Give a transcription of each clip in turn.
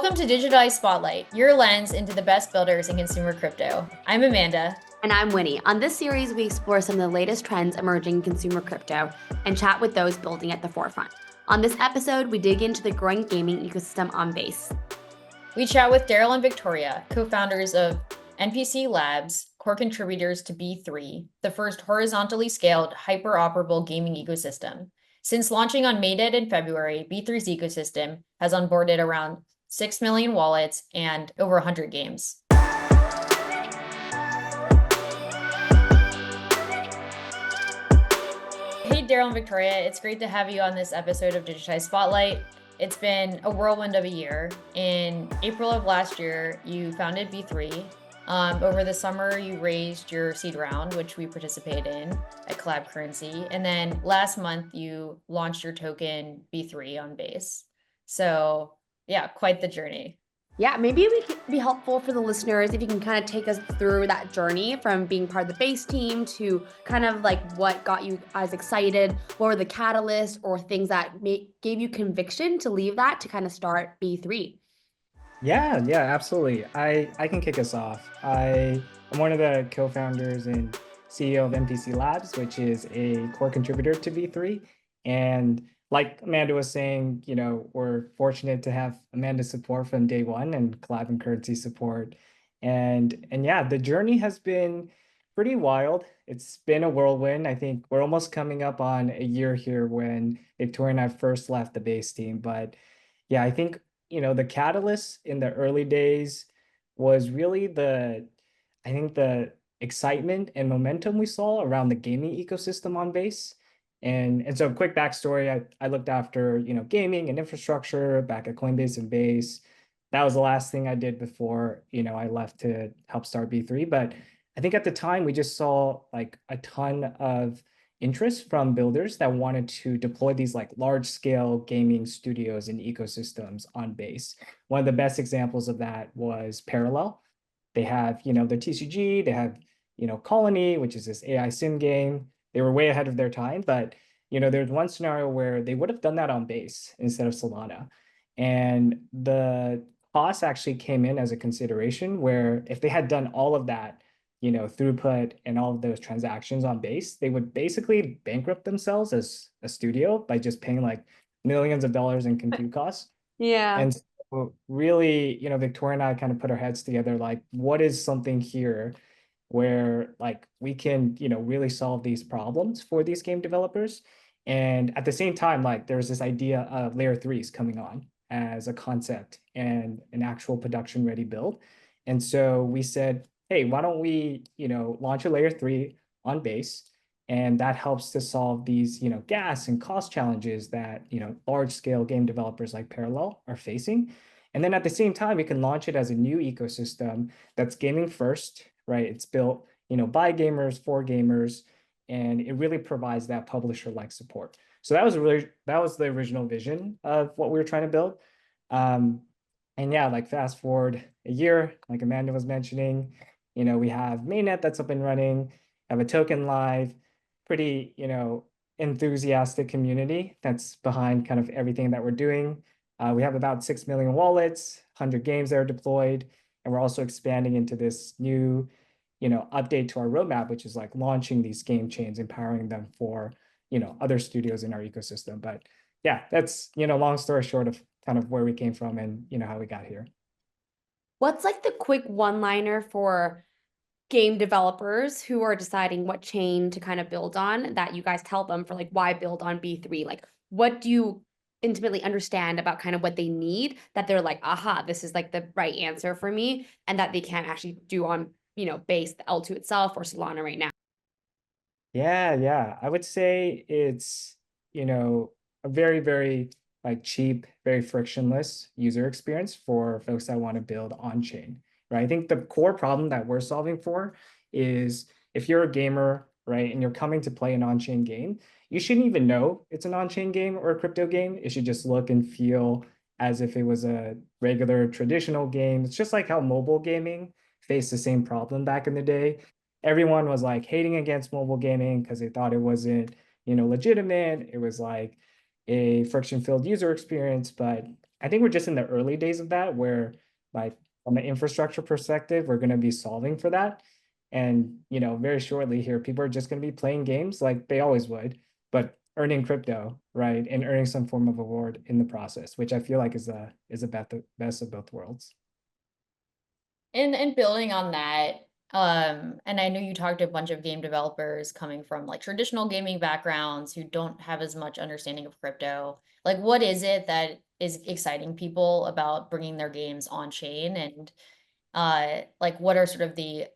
Welcome to Digitized Spotlight, your lens into the best builders in consumer crypto. I'm Amanda. And I'm Winnie. On this series, we explore some of the latest trends emerging in consumer crypto and chat with those building at the forefront. On this episode, we dig into the growing gaming ecosystem on Base. We chat with Daryl and Viktoriya, co-founders of NPC Labs, core contributors to B3, the first horizontally scaled hyper-operable gaming ecosystem. Since launching on Mainnet in February, B3's ecosystem has onboarded around 6 million wallets and over 100 games. Hey, Daryl and Viktoriya, it's great to have you on this episode of Digitized Spotlight. It's been a whirlwind of a year. In April of last year, you founded B3. Over the summer, you raised your seed round, which we participated in at Collab+Currency. And then last month, you launched your token B3 on Base. So yeah, quite the journey. Yeah, maybe it would be helpful for the listeners if you can kind of take us through that journey from being part of the Base team to kind of like what got you guys excited, what were the catalysts or things that gave you conviction to leave that to kind of start B3? Yeah, absolutely. I can kick us off. I'm one of the co-founders and CEO of NPC Labs, which is a core contributor to B3. And like Amanda was saying, we're fortunate to have Amanda's support from day one and Collab+Currency support. And yeah, the journey has been pretty wild. It's been a whirlwind. I think we're almost coming up on a year here when Viktoriya and I first left the Base team. But yeah, I think the catalyst in the early days was really I think the excitement and momentum we saw around the gaming ecosystem on Base. And so quick backstory, I looked after, gaming and infrastructure back at Coinbase and Base. That was the last thing I did before, I left to help start B3. But I think at the time we just saw like a ton of interest from builders that wanted to deploy these like large scale gaming studios and ecosystems on Base. One of the best examples of that was Parallel. They have, the TCG, they have, Colony, which is this AI sim game. They were way ahead of their time, but there's one scenario where they would have done that on Base instead of Solana. And the cost actually came in as a consideration where if they had done all of that, throughput and all of those transactions on Base, they would basically bankrupt themselves as a studio by just paying like millions of dollars in compute costs. Yeah. And so really, Viktoriya and I kind of put our heads together, like, what is something here where like we can, really solve these problems for these game developers. And at the same time, like there's this idea of layer threes coming on as a concept and an actual production ready build. And so we said, hey, why don't we, launch a layer three on Base? And that helps to solve these, gas and cost challenges that, large scale game developers like Parallel are facing. And then at the same time, we can launch it as a new ecosystem that's gaming first, right? It's built, by gamers, for gamers, and it really provides that publisher-like support. So that was the original vision of what we were trying to build. And yeah, like fast forward a year, like Amanda was mentioning, we have mainnet that's up and running, have a token live, pretty, enthusiastic community that's behind kind of everything that we're doing. We have about 6 million wallets, 100 games that are deployed, and we're also expanding into this new, update to our roadmap, which is like launching these game chains, empowering them for, other studios in our ecosystem. But yeah, that's, long story short of kind of where we came from and, how we got here. What's like the quick one-liner for game developers who are deciding what chain to kind of build on that you guys tell them for like why build on B3? Like what do you intimately understand about kind of what they need that they're like, aha, this is like the right answer for me, and that they can't actually do on, Base, the L2 itself or Solana right now? Yeah. I would say it's, a very, very like cheap, very frictionless user experience for folks that want to build on-chain, right? I think the core problem that we're solving for is if you're a gamer, right, and you're coming to play an on-chain game, you shouldn't even know it's an on-chain game or a crypto game. It should just look and feel as if it was a regular traditional game. It's just like how mobile gaming faced the same problem back in the day. Everyone was like hating against mobile gaming because they thought it wasn't, legitimate. It was like a friction-filled user experience. But I think we're just in the early days of that, where like from an infrastructure perspective, we're going to be solving for that. And very shortly here, people are just going to be playing games like they always would, but earning crypto, right? And earning some form of reward in the process, which I feel like is a best of both worlds. And building on that, and I know you talked to a bunch of game developers coming from like traditional gaming backgrounds who don't have as much understanding of crypto. Like, what is it that is exciting people about bringing their games on chain? And like, what are sort of the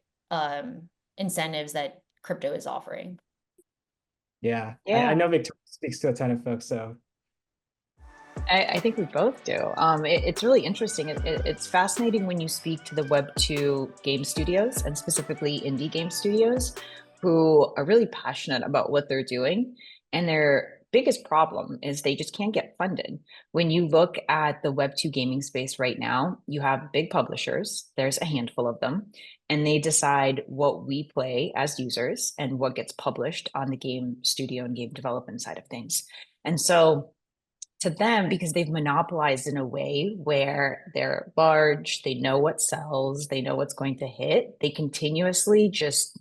incentives that crypto is offering? Yeah, I Yeah, know Victoria speaks to a ton of folks, so I think we both do. It's really interesting. It's fascinating when you speak to the Web2 game studios and specifically indie game studios who are really passionate about what they're doing. And their biggest problem is they just can't get funded. When you look at the Web2 gaming space right now, you have big publishers, there's a handful of them, and they decide what we play as users and what gets published on the game studio and game development side of things. And so, to them, because they've monopolized in a way where they're large, they know what sells, they know what's going to hit, they continuously just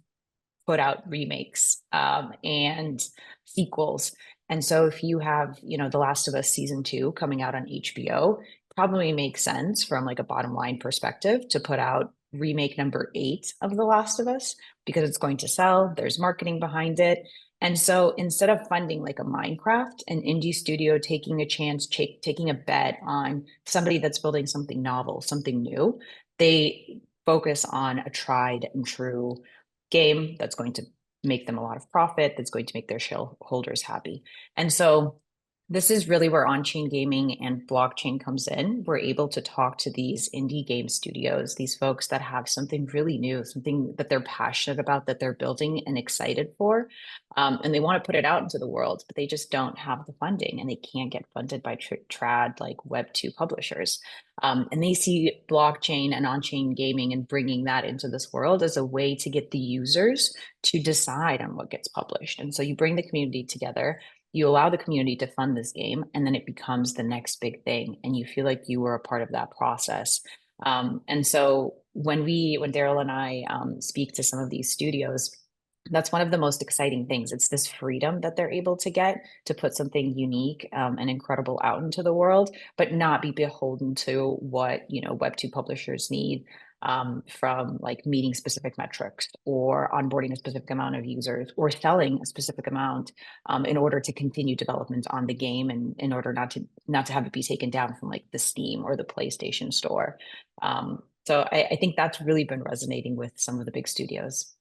put out remakes and sequels. And so if you have, The Last of Us season 2 coming out on HBO, probably makes sense from like a bottom line perspective to put out remake number 8 of The Last of Us because it's going to sell, there's marketing behind it. And so instead of funding like a Minecraft, an indie studio taking a chance, taking a bet on somebody that's building something novel, something new, they focus on a tried and true game that's going to make them a lot of profit, that's going to make their shareholders happy. And so this is really where on-chain gaming and blockchain comes in. We're able to talk to these indie game studios, these folks that have something really new, something that they're passionate about, that they're building and excited for. And they want to put it out into the world, but they just don't have the funding and they can't get funded by trad like Web2 publishers. And they see blockchain and on-chain gaming and bringing that into this world as a way to get the users to decide on what gets published. And so you bring the community together, you allow the community to fund this game, and then it becomes the next big thing. And you feel like you were a part of that process. And so when Daryl and I speak to some of these studios, that's one of the most exciting things. It's this freedom that they're able to get to put something unique and incredible out into the world, but not be beholden to what Web2 publishers need from like meeting specific metrics or onboarding a specific amount of users or selling a specific amount in order to continue development on the game and in order not to have it be taken down from like the Steam or the PlayStation Store. So I think that's really been resonating with some of the big studios.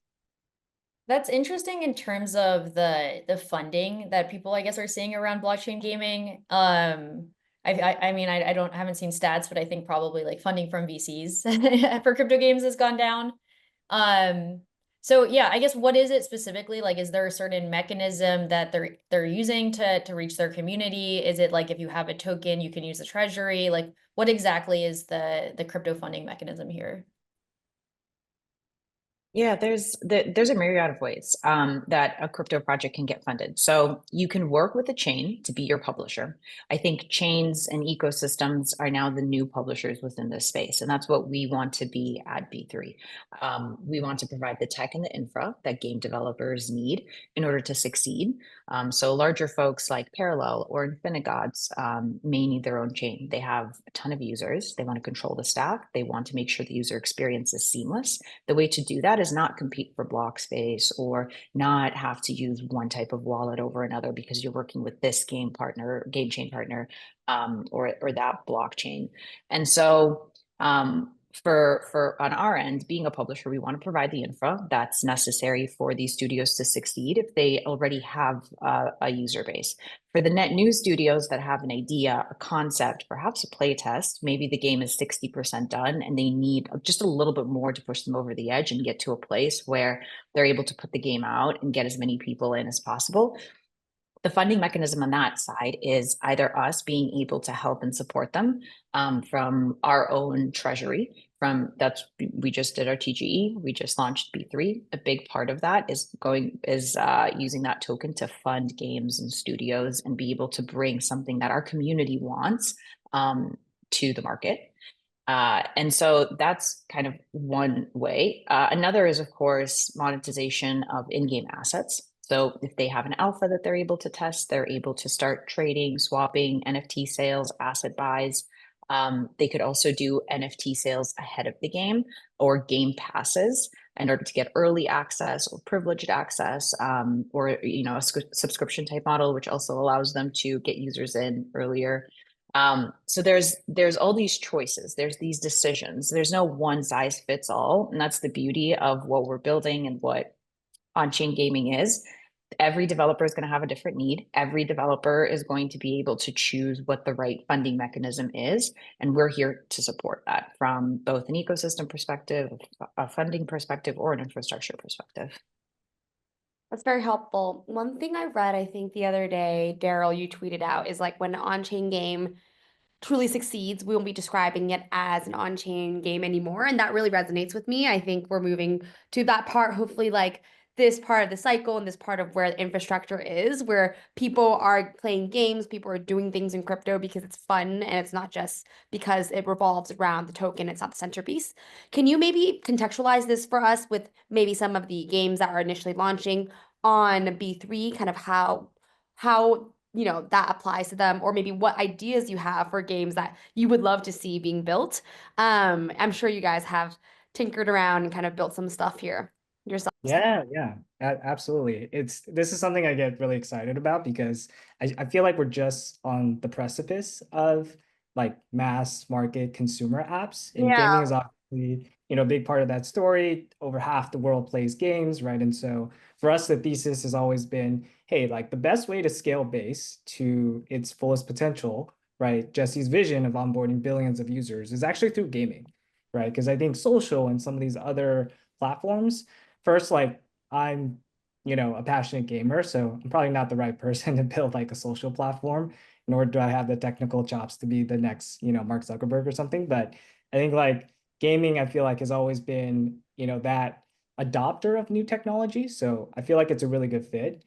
That's interesting in terms of the funding that people, I guess, are seeing around blockchain gaming. I mean, I haven't seen stats, but I think probably like funding from VCs for crypto games has gone down. So yeah, I guess what is it specifically? Like, is there a certain mechanism that they're using to reach their community? Is it like if you have a token, you can use the treasury? Like, what exactly is the crypto funding mechanism here? Yeah, there's a myriad of ways that a crypto project can get funded. So you can work with a chain to be your publisher. I think chains and ecosystems are now the new publishers within this space, and that's what we want to be at B3. We want to provide the tech and the infra that game developers need in order to succeed. So larger folks like Parallel or Infinigods may need their own chain. They have a ton of users. They want to control the stack. They want to make sure the user experience is seamless. The way to do that is not compete for block space or not have to use one type of wallet over another because you're working with this game chain partner, or that blockchain. And so for on our end, being a publisher, we want to provide the infra that's necessary for these studios to succeed if they already have a user base. For the net new studios that have an idea, a concept, perhaps a play test, maybe the game is 60% done and they need just a little bit more to push them over the edge and get to a place where they're able to put the game out and get as many people in as possible. The funding mechanism on that side is either us being able to help and support them from our own treasury. We just did our TGE, we just launched B3. A big part of that is using that token to fund games and studios and be able to bring something that our community wants to the market. And so that's kind of one way. Another is, of course, monetization of in-game assets. So if they have an alpha that they're able to test, they're able to start trading, swapping, NFT sales, asset buys. They could also do NFT sales ahead of the game or game passes in order to get early access or privileged access, or a subscription type model, which also allows them to get users in earlier. So there's all these choices, there's these decisions. There's no one size fits all, and that's the beauty of what we're building and what on-chain gaming is. Every developer is going to have a different need. Every developer is going to be able to choose what the right funding mechanism is. And we're here to support that from both an ecosystem perspective, a funding perspective, or an infrastructure perspective. That's very helpful. One thing I read, I think the other day, Daryl, you tweeted out, is like when an on-chain game truly succeeds, we won't be describing it as an on-chain game anymore. And that really resonates with me. I think we're moving to that part, hopefully like this part of the cycle and this part of where the infrastructure is, where people are playing games, people are doing things in crypto because it's fun and it's not just because it revolves around the token, it's not the centerpiece. Can you maybe contextualize this for us with maybe some of the games that are initially launching on B3, kind of how that applies to them, or maybe what ideas you have for games that you would love to see being built? I'm sure you guys have tinkered around and kind of built some stuff here yourselves. Yeah, absolutely. This is something I get really excited about because I feel like we're just on the precipice of like mass market consumer apps, and Yeah. gaming is obviously, a big part of that story. Over half the world plays games, right? And so for us, the thesis has always been, hey, like the best way to scale base to its fullest potential, right? Jesse's vision of onboarding billions of users is actually through gaming, right? Because I think social and some of these other platforms, first, like I'm, a passionate gamer, so I'm probably not the right person to build like a social platform, nor do I have the technical chops to be the next, Mark Zuckerberg or something. But I think like gaming, I feel like has always been, that adopter of new technology. So I feel like it's a really good fit.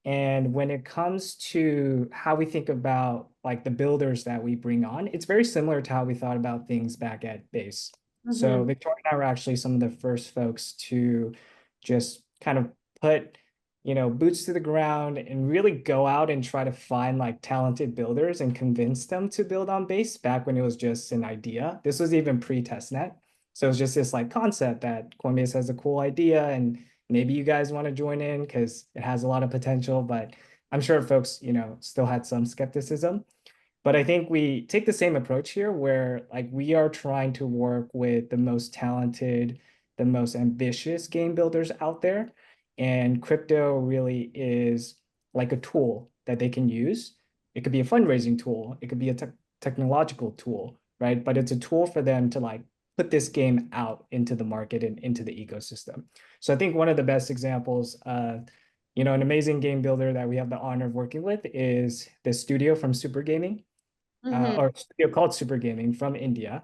And when it comes to how we think about like the builders that we bring on, it's very similar to how we thought about things back at Base. So Viktoriya and I were actually some of the first folks to just kind of put, boots to the ground and really go out and try to find like talented builders and convince them to build on Base back when it was just an idea. This was even pre-testnet. So it was just this like concept that Coinbase has a cool idea and maybe you guys want to join in because it has a lot of potential, but I'm sure folks, still had some skepticism. But I think we take the same approach here where like we are trying to work with the most talented, the most ambitious game builders out there. And crypto really is like a tool that they can use. It could be a fundraising tool. It could be a technological tool, right? But it's a tool for them to like put this game out into the market and into the ecosystem. So I think one of the best examples of, an amazing game builder that we have the honor of working with is the studio from Super Gaming, or a studio called Super Gaming from India.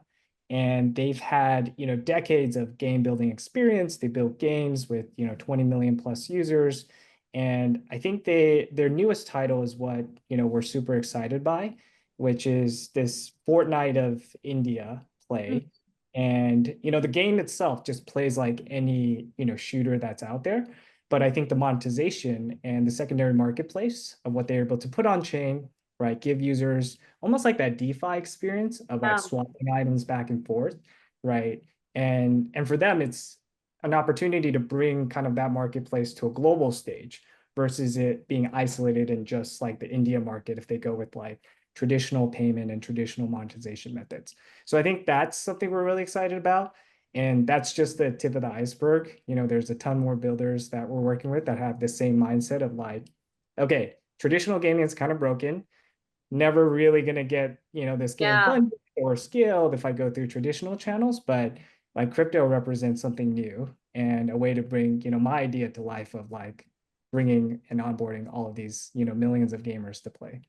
And they've had, decades of game building experience. They built games with, 20 million plus users. And I think their newest title is what, we're super excited by, which is this Fortnite of India play. And, the game itself just plays like any, shooter that's out there. But I think the monetization and the secondary marketplace of what they're able to put on chain, right, give users almost like that DeFi experience of like swapping items back and forth, right? And for them, it's an opportunity to bring kind of that marketplace to a global stage versus it being isolated in just like the India market if they go with like traditional payment and traditional monetization methods. So I think that's something we're really excited about. And that's just the tip of the iceberg. There's a ton more builders that we're working with that have the same mindset of like, okay, traditional gaming is kind of broken, never really going to get, this game funded or scaled if I go through traditional channels, but like crypto represents something new and a way to bring, my idea to life of like bringing and onboarding all of these, millions of gamers to play.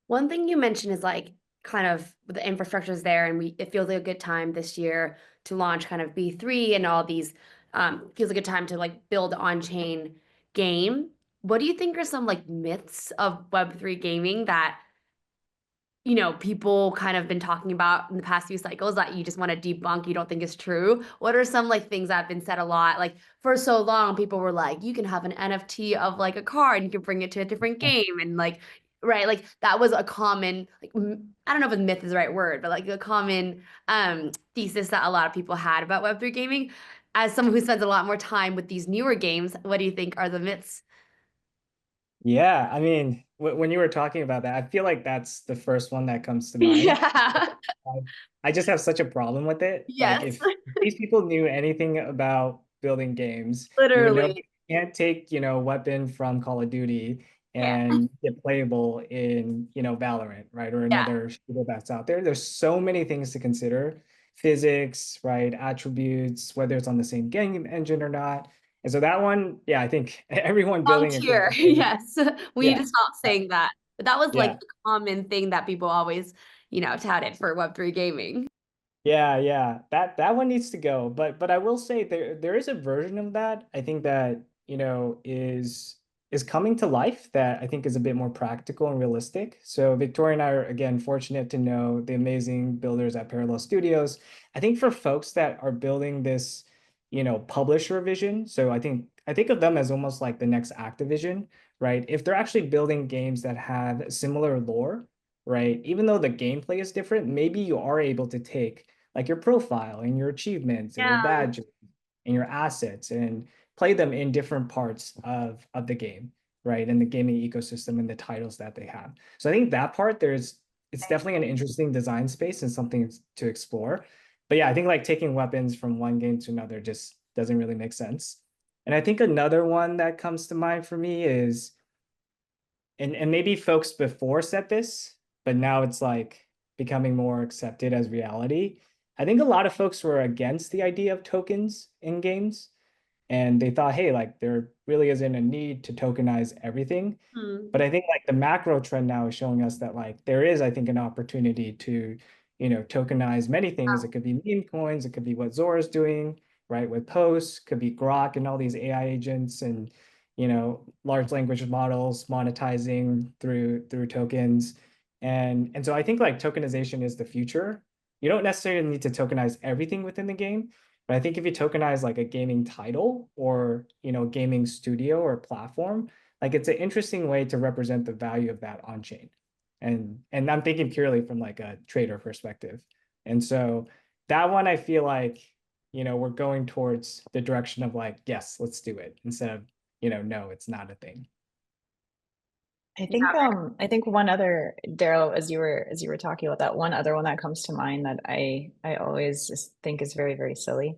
One thing you mentioned is like kind of the infrastructure is there, and it feels like a good time this year to launch kind of B3 and all these. Feels like a good time to like build on-chain game. What do you think are some like myths of Web3 gaming that you know, people kind of been talking about in the past few cycles that you just want to debunk, you don't think is true? What are some like things that have been said a lot? Like for so long, people were like, you can have an NFT of like a car and you can bring it to a different game. And like, right, like that was a common, like, I don't know if a myth is the right word, but like a common thesis that a lot of people had about Web3 gaming. As someone who spends a lot more time with these newer games, what do you think are the myths? Yeah, I mean, when you were talking about that, I feel like that's the first one that comes to mind. Yeah. I I just have such a problem with it. Like, Yes, if these people knew anything about building games, you would know you literally. can't take, weapon from Call of Duty Yeah. and get playable in, Valorant, right? Or Yeah. another shooter that's out there. There's so many things to consider. Physics, right? Attributes, whether it's on the same game engine or not. And so that one, yeah, I think everyone building a Volunteer. crypto game, Yes. We need yeah, to stop saying that. But that was like yeah. the common thing that people always, you know, touted for Web3 gaming. Yeah, yeah. That one needs to go. But I will say there is a version of that I think that, is coming to life that I think is a bit more practical and realistic. So Victoria and I are again fortunate to know the amazing builders at Parallel Studios. I think for folks that are building this, publisher vision, so I think of them as almost like the next Activision, right? If they're actually building games that have similar lore, right? Even though the gameplay is different, maybe you are able to take like your profile and your achievements and your Yeah. badges and your assets and play them in different parts of the game, right? And the gaming ecosystem and the titles that they have. So I think that part it's definitely an interesting design space and something to explore. But yeah, I think like taking weapons from one game to another just doesn't really make sense. And I think another one that comes to mind for me is, and maybe folks before said this, but now it's like becoming more accepted as reality. I think a lot of folks were against the idea of tokens in games, and they thought, hey, like there really isn't a need to tokenize everything. Hmm. But I think like the macro trend now is showing us that like there is, I think, an opportunity to, tokenize many things. It could be meme coins, it could be what Zora's doing, right? With posts, could be Grok and all these AI agents and, large language models monetizing through tokens. And so I think like tokenization is the future. You don't necessarily need to tokenize everything within the game, but I think if you tokenize like a gaming title or, gaming studio or platform, like it's an interesting way to represent the value of that on chain. And I'm thinking purely from like a trader perspective. And so that one I feel like, we're going towards the direction of like, yes, let's do it instead of, no, it's not a thing. I think one other, Daryl, as you were talking about that, one other one that comes to mind that I always just think is very, very silly,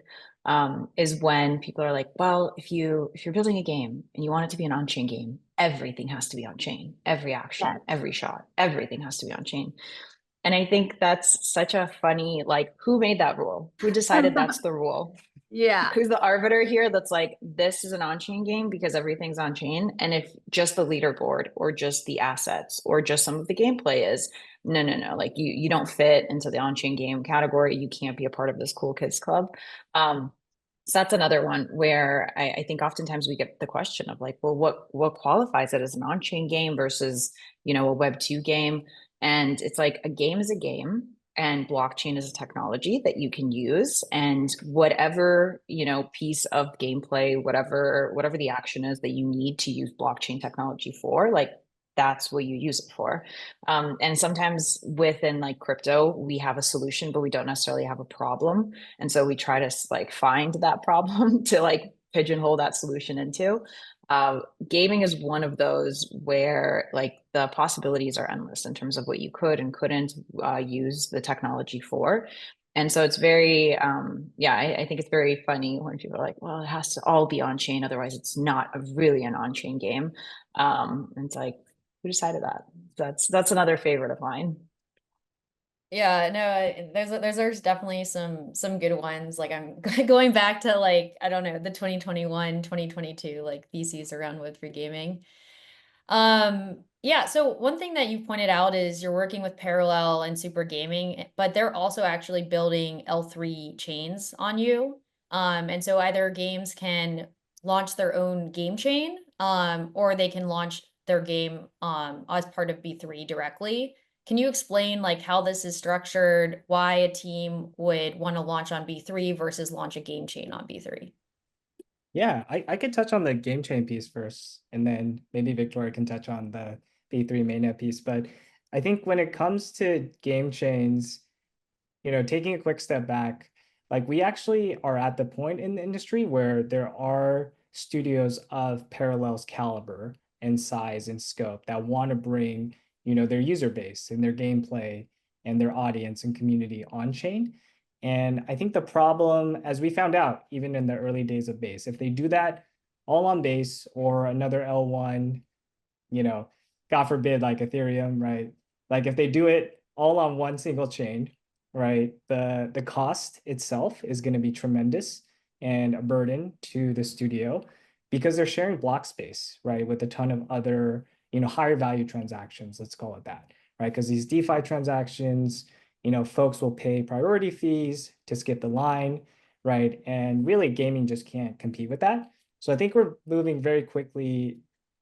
is when people are like, well, if you're building a game and you want it to be an on-chain game, everything has to be on chain. Every Yeah. action, every shot, everything has to be on chain. And I think that's such a funny, like, who made that rule? Who decided that's the rule? Yeah. Who's the arbiter here that's like, this is an on-chain game because everything's on chain? And if just the leaderboard or just the assets or just some of the gameplay is, no, no, no, like you don't fit into the on-chain game category. You can't be a part of this cool kids club. So that's another one where I think oftentimes we get the question of like, well, what qualifies it as an on-chain game versus, a Web2 game? And it's like a game is a game and blockchain is a technology that you can use. And whatever, piece of gameplay, whatever the action is that you need to use blockchain technology for, like that's what you use it for. And sometimes within like crypto, we have a solution, but we don't necessarily have a problem. And so we try to like find that problem to like pigeonhole that solution into. Gaming is one of those where like the possibilities are endless in terms of what you could and couldn't use the technology for. And so it's very, I think it's very funny when people are like, well, it has to all be on chain, otherwise it's not really an on chain game. And it's like, who decided that? That's another favorite of mine. Yeah, no, there's definitely some good ones. Like I'm going back to like, I don't know, the 2021, 2022 like theses around Web3 gaming. Yeah, so one thing that you pointed out is you're working with Parallel and Super Gaming, but they're also actually building L3 chains on you. And so either games can launch their own game chain, or they can launch their game as part of B3 directly. Can you explain like how this is structured, why a team would want to launch on B3 versus launch a game chain on B3? Yeah, I could touch on the game chain piece first, and then maybe Victoria can touch on the B3 mainnet piece. But I think when it comes to game chains, taking a quick step back, like we actually are at the point in the industry where there are studios of Parallel's caliber and size and scope that want to bring, their user base and their gameplay and their audience and community on chain. And I think the problem, as we found out, even in the early days of Base, if they do that all on Base or another L1, God forbid, like Ethereum, right? Like if they do it all on one single chain, right? The cost itself is going to be tremendous and a burden to the studio because they're sharing block space, right? With a ton of other, higher value transactions, let's call it that, right? Because these DeFi transactions, folks will pay priority fees to skip the line, right? And really gaming just can't compete with that. So I think we're moving very quickly,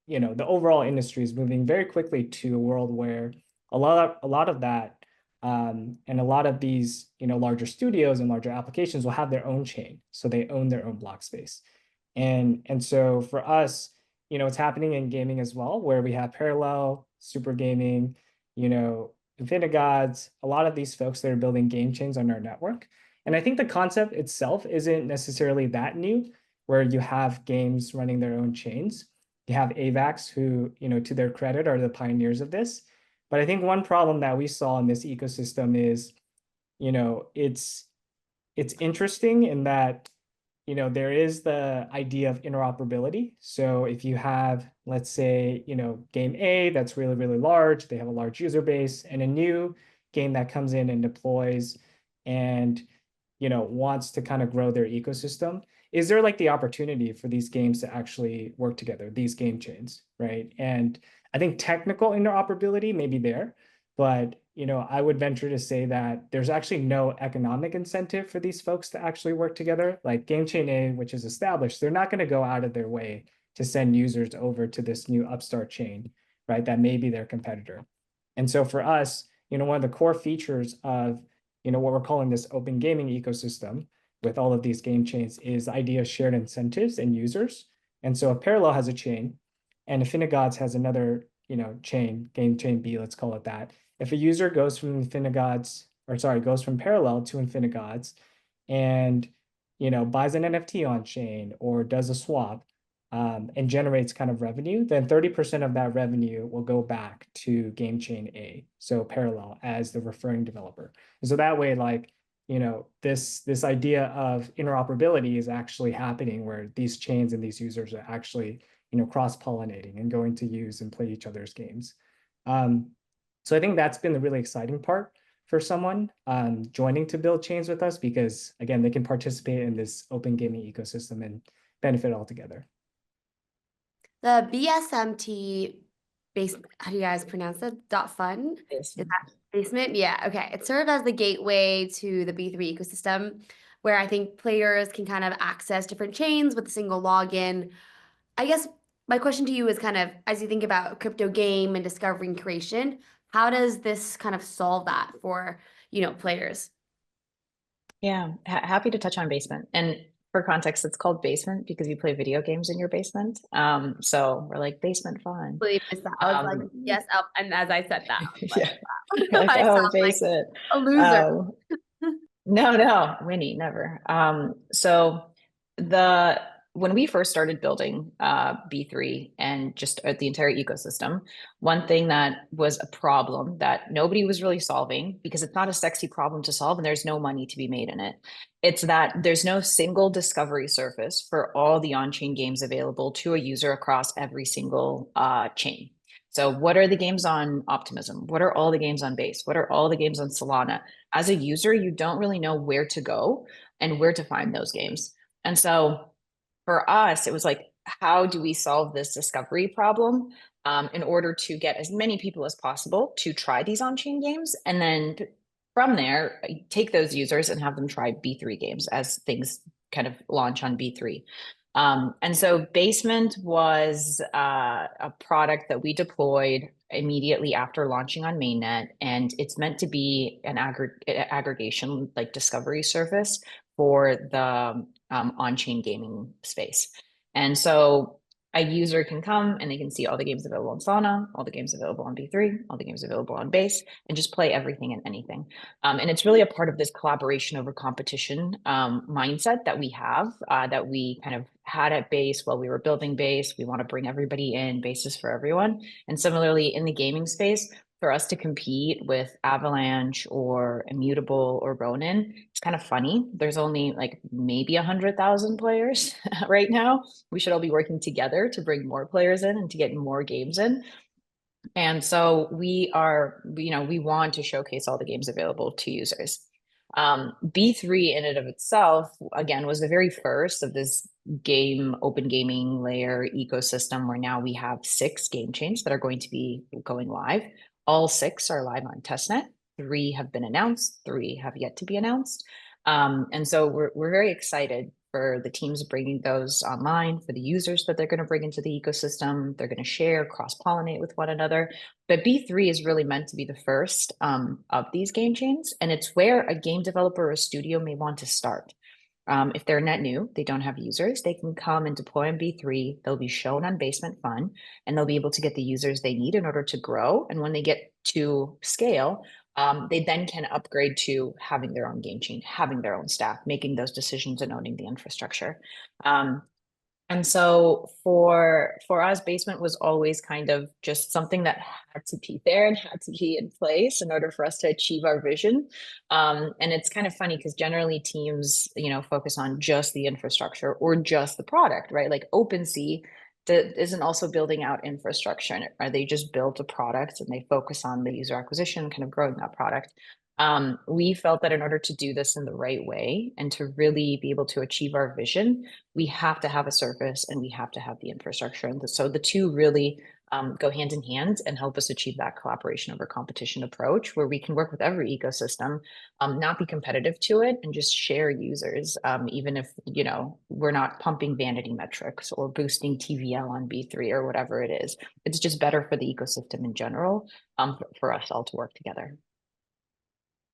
the overall industry is moving very quickly to a world where a lot of that and a lot of these, larger studios and larger applications will have their own chain. So they own their own block space. And so for us, it's happening in gaming as well, where we have Parallel, Super Gaming, Infinigods, a lot of these folks that are building game chains on our network. And I think the concept itself isn't necessarily that new, where you have games running their own chains. You have AVAX who, to their credit, are the pioneers of this. But I think one problem that we saw in this ecosystem is, it's interesting in that, there is the idea of interoperability. So if you have, let's say, game A that's really, really large, they have a large user base, and a new game that comes in and deploys and, wants to kind of grow their ecosystem, is there like the opportunity for these games to actually work together, these game chains, right? And I think technical interoperability may be there, but I would venture to say that there's actually no economic incentive for these folks to actually work together. Like Game Chain A, which is established, they're not going to go out of their way to send users over to this new upstart chain, right? That may be their competitor. And so for us, one of the core features of what we're calling this open gaming ecosystem with all of these game chains is the idea of shared incentives and users. And so if Parallel has a chain and Infinigods has another, chain, game chain B, let's call it that. If a user goes from goes from Parallel to Infinigods and, buys an NFT on chain or does a swap and generates kind of revenue, then 30% of that revenue will go back to game chain A, so Parallel as the referring developer. And so that way, like, this idea of interoperability is actually happening where these chains and these users are actually, cross-pollinating and going to use and play each other's games. So I think that's been the really exciting part for someone joining to build chains with us, because again, they can participate in this open gaming ecosystem and benefit all together. The BSMT basement, how do you guys pronounce it? .fun? Is that basement? Yeah, okay. It served as the gateway to the B3 ecosystem, where I think players can kind of access different chains with a single login. I guess my question to you is kind of, as you think about crypto game and discovery and creation, how does this kind of solve that for, players? Yeah, happy to touch on basement. And for context, it's called basement because you play video games in your basement. So we're like basement fun. I was like, yes, and as I said that, I was like, yeah. wow. Like, I oh, sound like basement. a loser. No, Winnie, never. So when we first started building B3 and just the entire ecosystem, one thing that was a problem that nobody was really solving, because it's not a sexy problem to solve and there's no money to be made in it. It's that there's no single discovery surface for all the on-chain games available to a user across every single chain. So what are the games on Optimism? What are all the games on Base? What are all the games on Solana? As a user, you don't really know where to go and where to find those games. And so for us, it was like, how do we solve this discovery problem in order to get as many people as possible to try these on-chain games? And then from there, take those users and have them try B3 games as things kind of launch on B3. And so Basement was a product that we deployed immediately after launching on mainnet, and it's meant to be an aggregation like discovery service for the on-chain gaming space. And so a user can come and they can see all the games available on Solana, all the games available on B3, all the games available on Base, and just play everything and anything. And it's really a part of this collaboration over competition mindset that we have, that we kind of had at Base while we were building Base. We want to bring everybody in. Base is for everyone. And similarly, in the gaming space, for us to compete with Avalanche or Immutable or Ronin, it's kind of funny. There's only like maybe 100,000 players right now. We should all be working together to bring more players in and to get more games in. And so we are, we want to showcase all the games available to users. B3 in and of itself, again, was the very first of this open gaming layer ecosystem where now we have 6 game chains that are going to be going live. All 6 are live on testnet. 3 have been announced, 3 have yet to be announced. And so we're very excited for the teams bringing those online, for the users that they're going to bring into the ecosystem. They're going to share, cross-pollinate with one another. But B3 is really meant to be the first of these game chains, and it's where a game developer or a studio may want to start. If they're net new, they don't have users, they can come and deploy on B3. They'll be shown on BSMNT.fun, and they'll be able to get the users they need in order to grow. And when they get to scale, they then can upgrade to having their own game chain, having their own staff, making those decisions and owning the infrastructure. And so for us, Basement was always kind of just something that had to be there and had to be in place in order for us to achieve our vision. And it's kind of funny because generally teams, focus on just the infrastructure or just the product, right? Like OpenSea isn't also building out infrastructure in it, right? They just built a product and they focus on the user acquisition, kind of growing that product. We felt that in order to do this in the right way and to really be able to achieve our vision, we have to have a service and we have to have the infrastructure. And so the two really go hand in hand and help us achieve that collaboration over competition approach where we can work with every ecosystem, not be competitive to it and just share users, even if, we're not pumping vanity metrics or boosting TVL on B3 or whatever it is. It's just better for the ecosystem in general, for us all to work together.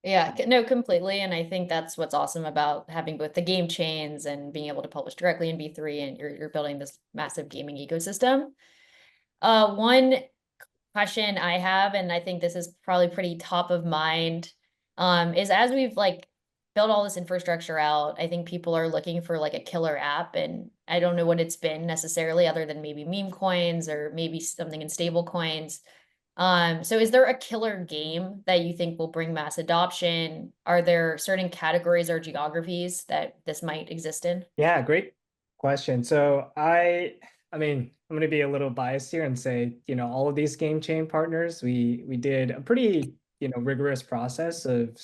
Yeah, no, completely. And I think that's what's awesome about having both the game chains and being able to publish directly in B3, and you're building this massive gaming ecosystem. One question I have, and I think this is probably pretty top of mind, is as we've built all this infrastructure out, I think people are looking for a killer app, and I don't know what it's been necessarily other than maybe meme coins or maybe something in stable coins. So is there a killer game that you think will bring mass adoption? Are there certain categories or geographies that this might exist in? Yeah, great question. So I mean, I'm going to be a little biased here and say, all of these game chain partners, we did a pretty, rigorous process of,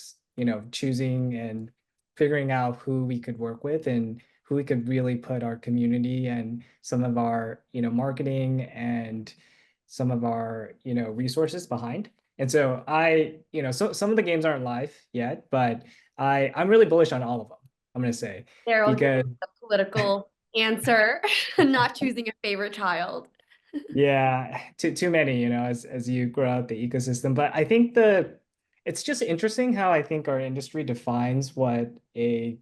choosing and figuring out who we could work with and who we could really put our community and some of our, marketing and some of our, resources behind. And so so some of the games aren't live yet, but I'm really bullish on all of them, I'm going to say. Daryl, Because the political answer, not choosing a favorite child. yeah, too many, as you grow out the ecosystem. But I think it's just interesting how I think our industry defines what a,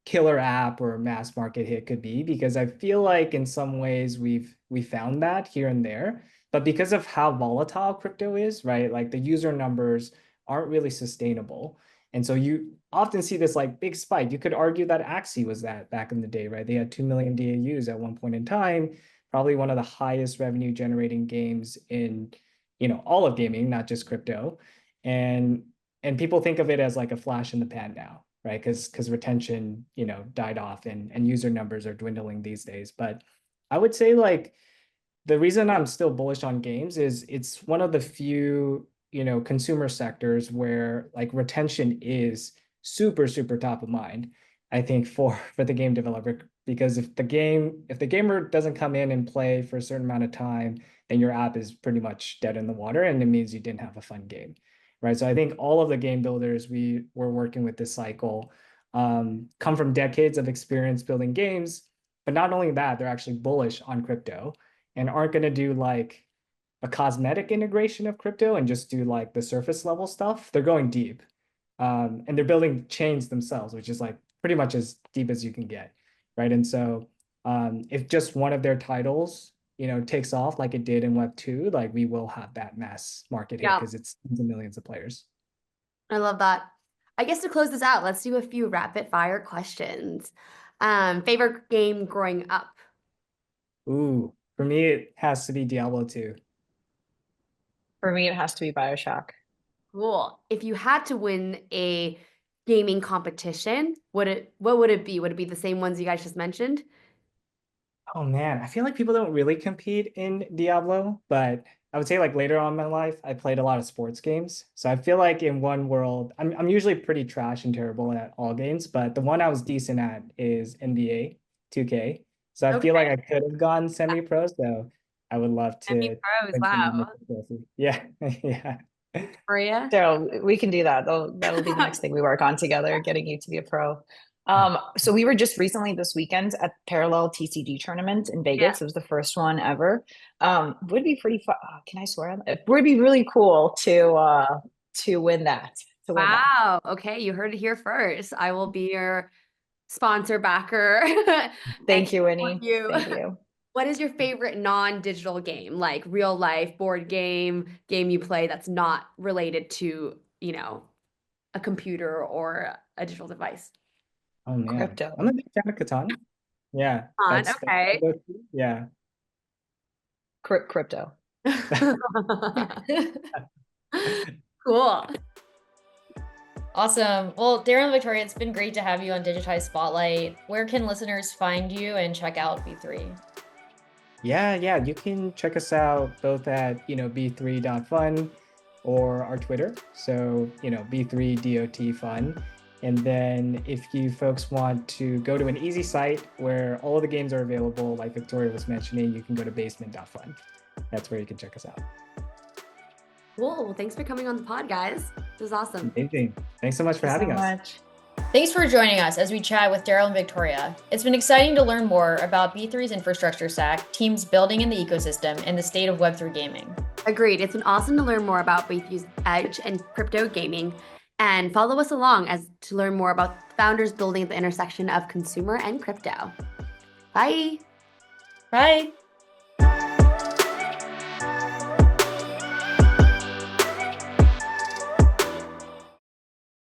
killer app or mass market hit could be, because I feel like in some ways we found that here and there, but because of how volatile crypto is, right? Like the user numbers aren't really sustainable. And so you often see this big spike. You could argue that Axie was that back in the day, right? They had 2 million DAUs at one point in time, probably one of the highest revenue generating games in, all of gaming, not just crypto. And people think of it as a flash in the pan now, right? Because retention, died off and user numbers are dwindling these days. But I would say the reason I'm still bullish on games is it's one of the few, consumer sectors where retention is super, super top of mind, I think, for the game developer. Because if the gamer doesn't come in and play for a certain amount of time, then your app is pretty much dead in the water, and it means you didn't have a fun game, right? So I think all of the game builders we were working with this cycle come from decades of experience building games, but But not only that, they're actually bullish on crypto and aren't going to do like a cosmetic integration of crypto and just do like the surface level stuff. They're going deep. And they're building chains themselves, which is like pretty much as deep as you can get, right? And so if just one of their titles, takes off like it did in Web2, like we will have that mass market hit Yeah. because it's tens of millions of players. I love that. I guess to close this out, let's do a few rapid fire questions. Favorite game growing up? Ooh, for me, it has to be Diablo 2. For me, it has to be BioShock. Cool. If you had to win a gaming competition, what would it be? Would it be the same ones you guys just mentioned? Oh man, I feel like people don't really compete in Diablo, but I would say like later on in my life, I played a lot of sports games. So I feel like in one world, I'm usually pretty trash and terrible at all games, but the one I was decent at is NBA 2K. So I feel like I could have gone semi-pro, so I would love to Pros, win some wow. trophy. Yeah, yeah. Victoria? Daryl, we can do that. That'll be the next thing we work on together, getting you to be a pro. So we were just recently this weekend at Parallel TCG tournament in Vegas. It was the first one ever. Would be pretty fun. Can I swear on that? It would be really cool to win that. Wow. Okay, you heard it here first. I will be your sponsor backer. Thank you, support Winnie. you. Thank you. What is your favorite non-digital game, like real life board game you play that's not related to, a computer or a digital device? Oh man, Crypto. I'm a big fan of Catan. Yeah, Okay. yeah. Crypto. Cool. Awesome. Well, Daryl and Viktoriya, it's been great to have you on Digitized Spotlight. Where can listeners find you and check out B3? Yeah, you can check us out both at, b3.fun or our Twitter. So, b3.fun. And then if you folks want to go to an easy site where all of the games are available, like Viktoriya was mentioning, you can go to BSMNT.fun. That's where you can check us out. Cool. Well, thanks for coming on the pod, guys. This was awesome. Amazing. Thanks so much for having us. Thanks for joining us as we chat with Daryl and Viktoriya. It's been exciting to learn more about B3's infrastructure stack, teams building in the ecosystem, and the state of Web3 gaming. Agreed. It's been awesome to learn more about B3's edge and crypto gaming. And follow us along to learn more about founders building at the intersection of consumer and crypto. Bye. Bye.